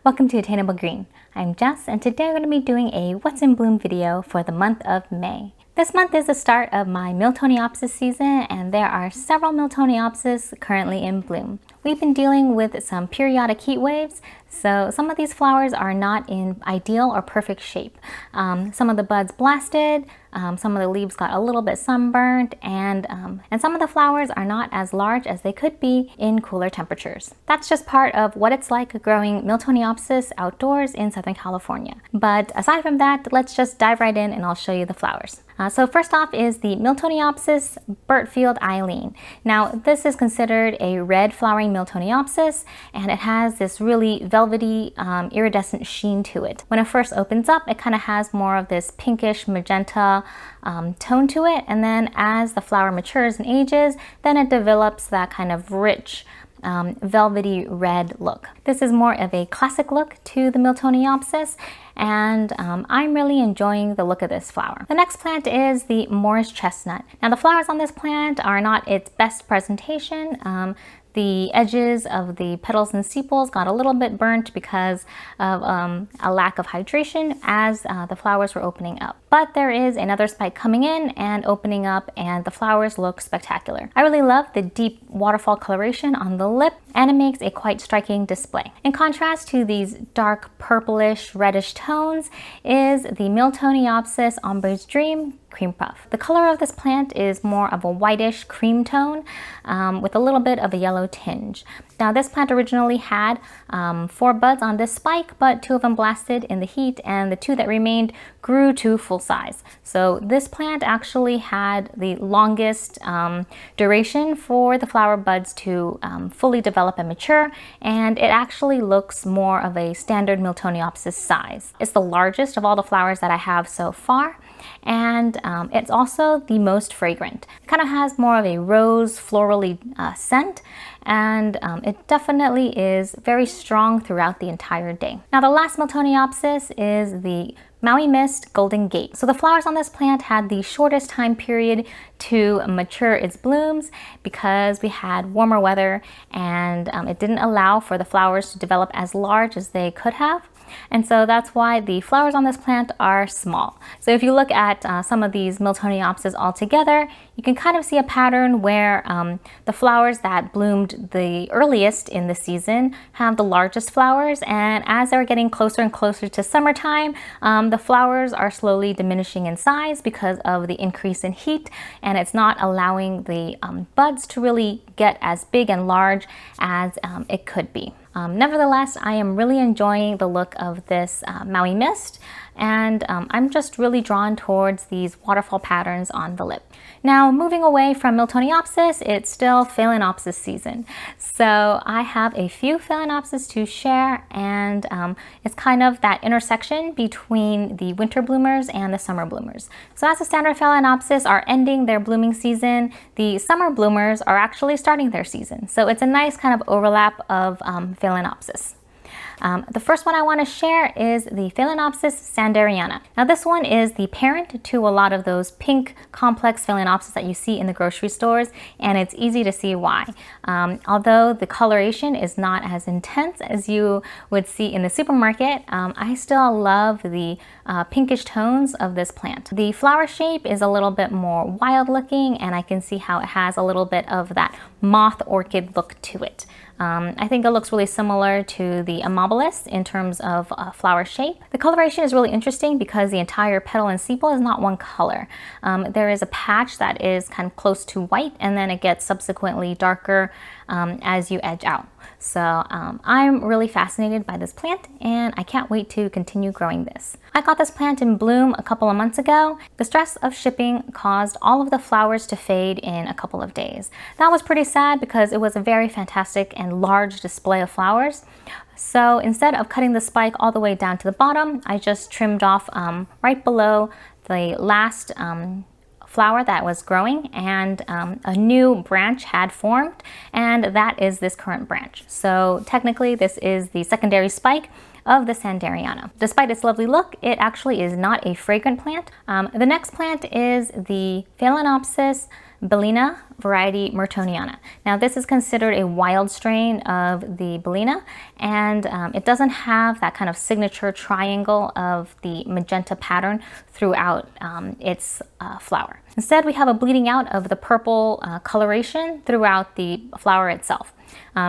Welcome to Attainable Green. I'm Jess, and today we're going to be doing a What's in Bloom video for the month of May. This month is the start of my Miltoniopsis season, and there are several Miltoniopsis currently in bloom. We've been dealing with some periodic heat waves, so some of these flowers are not in ideal or perfect shape. Some of the buds blasted, some of the leaves got a little bit sunburned, and some of the flowers are not as large as they could be in cooler temperatures. That's just part of what it's like growing Miltoniopsis outdoors in Southern California. But aside from that, let's just dive right in and I'll show you the flowers. So first off is the Miltoniopsis Bert Eileen. Now this is considered a red flowering Miltoniopsis, and it has this really velvety iridescent sheen to it. When it first opens up, it kind of has more of this pinkish magenta tone to it, and then as the flower matures and ages, then it develops that kind of rich velvety red look. This is more of a classic look to the Miltoniopsis, and I'm really enjoying the look of this flower. The next plant is the Morris Chesnut. Now the flowers on this plant are not its best presentation. The edges of the petals and sepals got a little bit burnt because of a lack of hydration as the flowers were opening up. But there is another spike coming in and opening up, and the flowers look spectacular. I really love the deep waterfall coloration on the lip, and it makes a quite striking display. In contrast to these dark purplish reddish tones is the Miltoniopsis Ambre's Dream Cream Puff. The color of this plant is more of a whitish cream tone with a little bit of a yellow tinge. Now this plant originally had 4 buds on this spike, but 2 of them blasted in the heat, and the 2 that remained grew to full size. So this plant actually had the longest duration for the flower buds to fully develop and mature, and it actually looks more of a standard Miltoniopsis size. It's the largest of all the flowers that I have so far, and it's also the most fragrant. It kind of has more of a rose florally scent, and it definitely is very strong throughout the entire day. Now the last Miltoniopsis is the Maui Mist Golden Gate. So the flowers on this plant had the shortest time period to mature its blooms because we had warmer weather, and it didn't allow for the flowers to develop as large as they could have. And so that's why the flowers on this plant are small. So if you look at some of these Miltoniopsis all together, you can kind of see a pattern where the flowers that bloomed the earliest in the season have the largest flowers, and as they're getting closer and closer to summertime, the flowers are slowly diminishing in size because of the increase in heat, and it's not allowing the buds to really get as big and large as it could be. Nevertheless, I am really enjoying the look of this Maui Mist, and I'm just really drawn towards these waterfall patterns on the lip. Now, moving away from Miltoniopsis, it's still Phalaenopsis season. So I have a few Phalaenopsis to share, and it's kind of that intersection between the winter bloomers and the summer bloomers. So as the standard Phalaenopsis are ending their blooming season, the summer bloomers are actually starting their season. So it's a nice kind of overlap of Phalaenopsis. The first one I want to share is the Phalaenopsis SANDERIANA. Now this one is the parent to a lot of those pink complex Phalaenopsis that you see in the grocery stores, and it's easy to see why. Although the coloration is not as intense as you would see in the supermarket, I still love the pinkish tones of this plant. The flower shape is a little bit more wild looking, and I can see how it has a little bit of that moth orchid look to it. I think it looks really similar to the Amabilis in terms of flower shape. The coloration is really interesting because the entire petal and sepal is not one color. There is a patch that is kind of close to white, and then it gets subsequently darker as you edge out. So I'm really fascinated by this plant, and I can't wait to continue growing this. I got this plant in bloom a couple of months ago. The stress of shipping caused all of the flowers to fade in a couple of days. That was pretty sad because it was a very fantastic and large display of flowers. So instead of cutting the spike all the way down to the bottom, I just trimmed off right below the last flower that was growing, and a new branch had formed, and that is this current branch. So technically this is the secondary spike of the SANDERIANA. Despite its lovely look, it actually is not a fragrant plant. The next plant is the Phalaenopsis BELLINA variety MURTONIANA. Now this is considered a wild strain of the BELLINA, and it doesn't have that kind of signature triangle of the magenta pattern throughout its flower. Instead, we have a bleeding out of the purple coloration throughout the flower itself.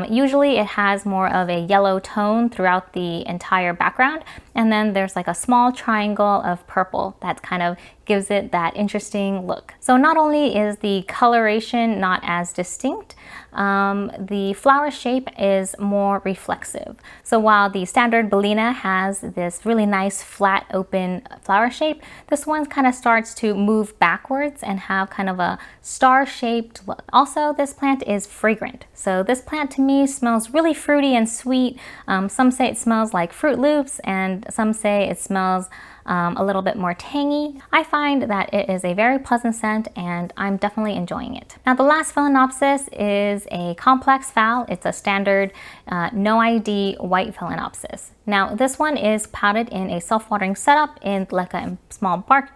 Usually it has more of a yellow tone throughout the entire background, and then there's like a small triangle of purple that kind of gives it that interesting look. So not only is the coloration not as distinct, the flower shape is more reflexive. So while the standard BELLINA has this really nice flat open flower shape, this one kind of starts to move backwards and have kind of a star-shaped look. Also, this plant is fragrant. So this plant to me smells really fruity and sweet. Some say it smells like Fruit Loops, and some say it smells a little bit more tangy. I find that it is a very pleasant scent, and I'm definitely enjoying it. Now the last Phalaenopsis is a complex phal. It's a standard no ID white Phalaenopsis. Now this one is potted in a self-watering setup in like a small bark,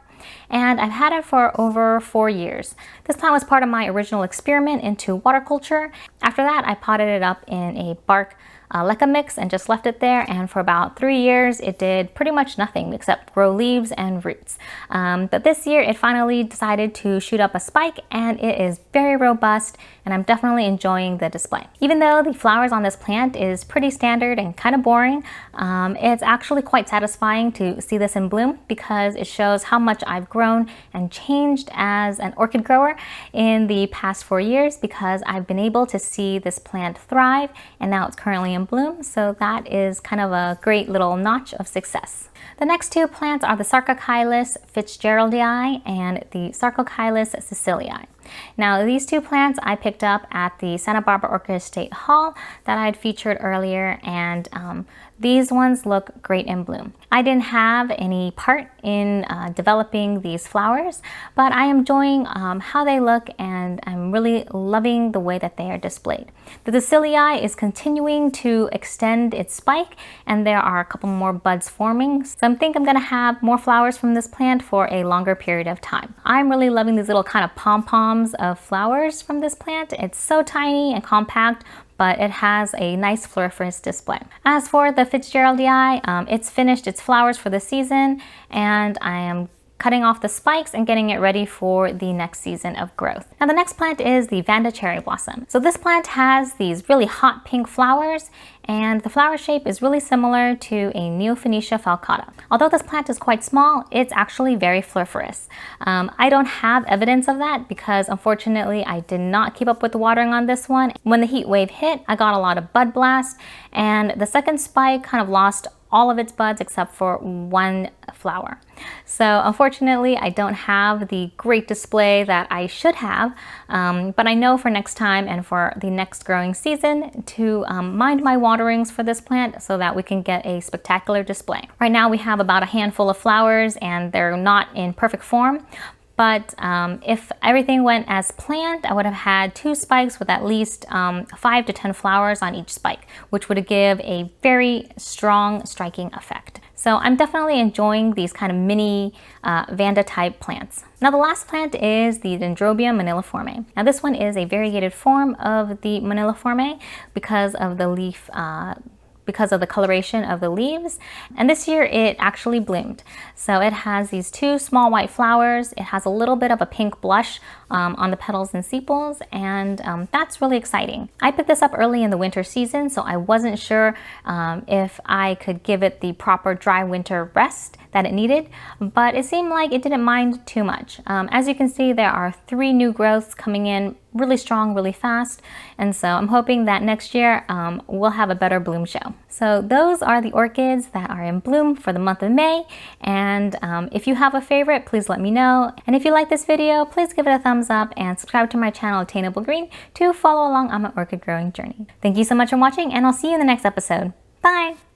and I've had it for over 4 years. This plant was part of my original experiment into water culture. After that, I potted it up in a bark leca mix and just left it there, and for about 3 years it did pretty much nothing except grow leaves and roots. But this year it finally decided to shoot up a spike, and it is very robust, and I'm definitely enjoying the display. Even though the flowers on this plant is pretty standard and kind of boring, it's actually quite satisfying to see this in bloom, because it shows how much I've grown and changed as an orchid grower in the past 4 years, because I've been able to see this plant thrive, and now it's currently in bloom. So that is kind of a great little notch of success. The next two plants are the Sarcochilus FITZGERALDII and the Sarcochilus CECILIAE. Now these two plants I picked up at the Santa Barbara Orchid State Hall that I had featured earlier, and these ones look great in bloom. I didn't have any part in developing these flowers, but I am enjoying how they look, and I'm really loving the way that they are displayed. The CECILIAE is continuing to extend its spike, and there are a couple more buds forming. So I think I'm gonna have more flowers from this plant for a longer period of time. I'm really loving these little kind of pom-poms of flowers from this plant. It's so tiny and compact, but it has a nice floriferous display. As for the FITZGERALDII, it's finished its flowers for the season, and I am cutting off the spikes and getting it ready for the next season of growth. Now the next plant is the Vanda cherry blossom. So this plant has these really hot pink flowers, and the flower shape is really similar to a Neophonetia falcata. Although this plant is quite small, it's actually very floriferous. I don't have evidence of that because unfortunately I did not keep up with the watering on this one. When the heat wave hit, I got a lot of bud blast, and the second spike kind of lost all of its buds except for one flower. So unfortunately, I don't have the great display that I should have, but I know for next time and for the next growing season to mind my waterings for this plant so that we can get a spectacular display. Right now we have about a handful of flowers, and they're not in perfect form. But if everything went as planned, I would have had 2 spikes with at least 5 to 10 flowers on each spike, which would give a very strong, striking effect. So I'm definitely enjoying these kind of mini Vanda type plants. Now the last plant is the Dendrobium moniliforme. Now this one is a variegated form of the moniliforme because of the leaf because of the coloration of the leaves, and this year it actually bloomed. So it has these 2 small white flowers. It has a little bit of a pink blush on the petals and sepals, and that's really exciting. I picked this up early in the winter season, so I wasn't sure if I could give it the proper dry winter rest that it needed, but it seemed like it didn't mind too much. As you can see, there are 3 new growths coming in really strong, really fast, and so I'm hoping that next year we'll have a better bloom show. So those are the orchids that are in bloom for the month of May, and if you have a favorite, please let me know. And if you like this video, please give it a thumbs up and subscribe to my channel Attainable Green to follow along on my orchid growing journey. Thank you so much for watching, and I'll see you in the next episode. Bye!